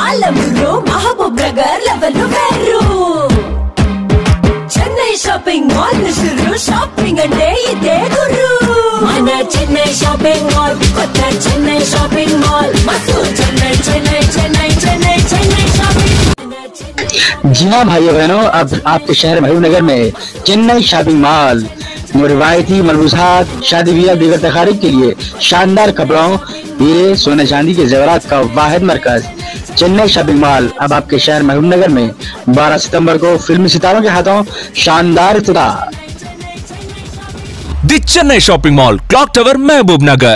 Palamuru Mahabub Nagar level వేరు Chennai shopping mall షురు shopping అంటే ఇదే గురు మన చెన్నై షాపింగ్ మాల్ కొత్త చెన్నై షాపింగ్ మాల్ మస్తు చెన్నై చెన్నై చెన్నై చెన్నై చెన్నై షాపింగ్। जी हाँ भाइयों बहनों, अब आपके शहर महबूबनगर में चेन्नई शॉपिंग मॉल रिवायती मलबूसात, शादी ब्याह दीगर तकारीब के लिए शानदार कपड़ों, हीरे, सोने चांदी के जेवरात का वाहिद मरकज चेन्नई शॉपिंग मॉल अब आपके शहर महबूबनगर में 12 सितंबर को फिल्मी सितारों के हाथों शानदार इफ्तिताह। The Chennai shopping mall, clock tower, Mahbubnagar.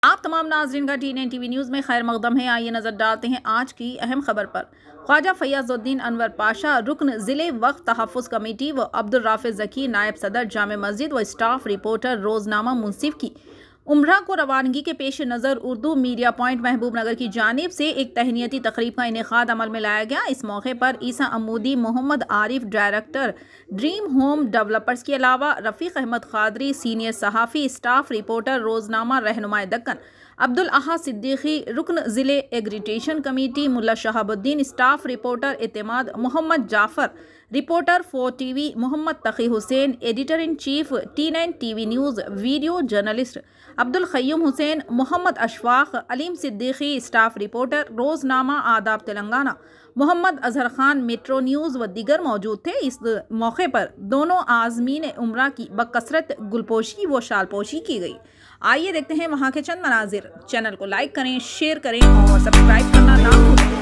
आप तमाम नाज़रीन का T9 TV न्यूज़ में खैर मकदम है। आइए नजर डालते हैं आज की अहम खबर पर। ख्वाजा फैयाजुद्दीन अनवर पाशा रुकन ज़िले वक्फ तहफ़्फ़ुज़ कमेटी व अब्दुल राफ़िज़ ज़की नायब सदर जामे मस्जिद व स्टाफ रिपोर्टर रोज़नामा मुंसिफ की उम्रा को रवानगी के पेश नज़र उर्दू मीडिया पॉइंट महबूबनगर की जानिब से एक तहनीती तकरीब का इनेकाद अमल में लाया गया। इस मौके पर Isa Amudi, Mohammed Arif director dream home developers के अलावा रफ़ीक अहमद क़ादरी सीनियर सहाफ़ी, स्टाफ रिपोर्टर रोज़नामा रहनुमाए दक्कन, अब्दुल अहाद सिद्दीकी रुकन ज़िले agitation committee, Mulla Shahabuddin staff reporter, Etemaad Mohammed Jafar reporter 4 TV, Mohammed Taqi Hussain editor in chief T9 TV news, video journalist Abdul Khayyum Hussain, Mohammed Ashfaq, Aleem Siddiqui staff reporter, रोज़नामा आदाब तेलंगाना, मोहम्मद अजहर खान मेट्रो न्यूज़ व दीगर मौजूद थे। इस मौके पर दोनों आज़मीन उम्रा की बकसरत गुलपोशी व शालपोशी की गई। आइए देखते हैं वहाँ के चंद मनाजिर। चैनल को लाइक करें, शेयर करें और सब्सक्राइब करना ना भूलें।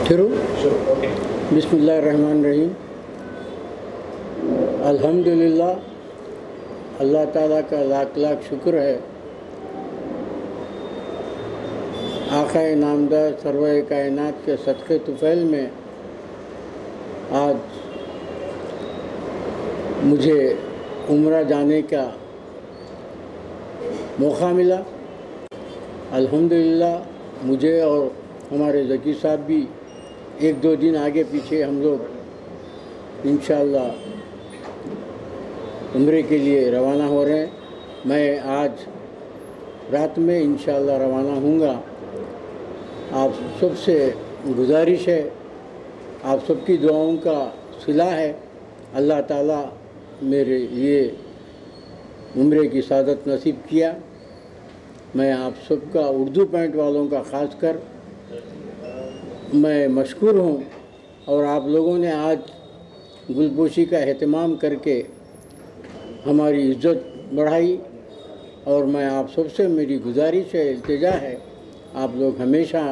शुरू बिस्मिल्लाहिर्रहमानिर्रहीम। अल्हम्दुलिल्लाह, अल्लाह ताला का लाख लाख शुक्र है। आक़ाए नामदार सरवर कायनात के सदक़े तुफ़ैल में आज मुझे उम्रा जाने का मौका मिला। अल्हम्दुलिल्लाह, मुझे और हमारे ज़की साहब भी एक दो दिन आगे पीछे हम लोग इंशाअल्लाह उम्रे के लिए रवाना हो रहे हैं। मैं आज रात में इंशाअल्लाह रवाना होऊंगा। आप सबसे गुजारिश है, आप सबकी दुआओं का सिला है। अल्लाह ताला मेरे लिए उम्रे की सादत नसीब किया। मैं आप सबका उर्दू पॉइंट वालों का ख़ास कर मैं मशकूर हूँ और आप लोगों ने आज गुलपोशी का एहतमाम करके हमारी इज़्ज़त बढ़ाई। और मैं आप सबसे मेरी गुजारिश है, इल्तिजा है, आप लोग हमेशा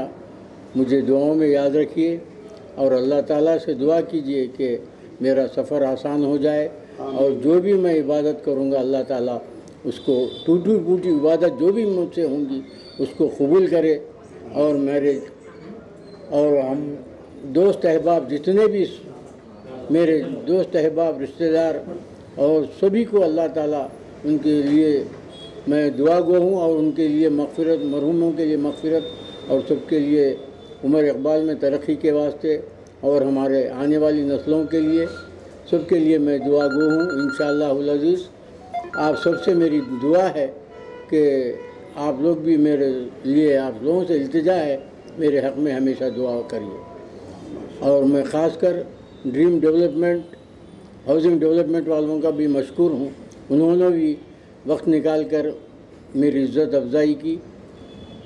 मुझे दुआओं में याद रखिए और अल्लाह ताला से दुआ कीजिए कि मेरा सफ़र आसान हो जाए और जो भी मैं इबादत करूँगा अल्लाह ताला उसको टूटी फूटी इबादत जो भी मुझसे होंगी उसको कबूल करे। और हम दोस्त अहबाब जितने भी मेरे दोस्त अहबाब रिश्तेदार और सभी को अल्लाह ताला उनके लिए मैं दुआ गो हूँ और उनके लिए मग़फ़िरत, मरहूमों के लिए मग़फ़िरत और सबके लिए उम्र इक़बाल में तरक्की के वास्ते और हमारे आने वाली नस्लों के लिए सबके लिए मैं दुआ गो हूँ इंशाअल्लाहुल अज़ीज़। आप सबसे मेरी दुआ है कि आप लोग भी मेरे लिए, आप लोगों से इल्तिजा है, मेरे हक़ में हमेशा दुआ करिए। और मैं ख़ासकर ड्रीम डेवलपमेंट, हाउसिंग डेवलपमेंट वालों का भी मशकूर हूँ। उन्होंने भी वक्त निकाल कर मेरी इज़्ज़त अफजाई की,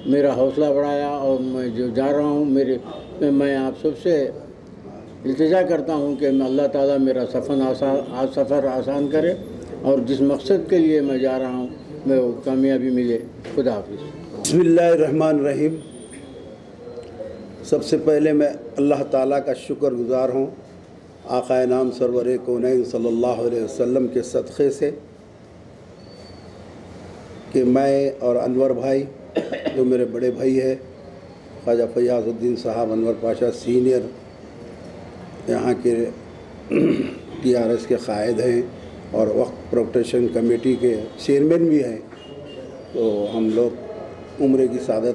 मेरा हौसला बढ़ाया। और मैं जो जा रहा हूँ मैं आप सबसे इल्तिजा करता हूँ कि अल्लाह ताला मेरा सफ़र आसान करे और जिस मकसद के लिए मैं जा रहा हूँ मैं वो कामयाबी मिले। खुदा हाफिज़। बिस्मिल्लाहिर्रहमानिर्रहीम। सबसे पहले मैं अल्लाह ताला का शुक्रगुज़ार हूँ आक़ा नाम सरवर कौनैन सल्लल्लाहु अलैहि वसल्लम के सदक़े से कि मैं और अनवर भाई जो मेरे बड़े भाई है ख्वाजा फयाज़ुद्दीन साहब अनवर पाशा सीनियर यहाँ के TRS के क़ायद हैं और वक्फ प्रोटेक्शन कमेटी के चेयरमैन भी हैं। तो हम लोग उम्रे की सादत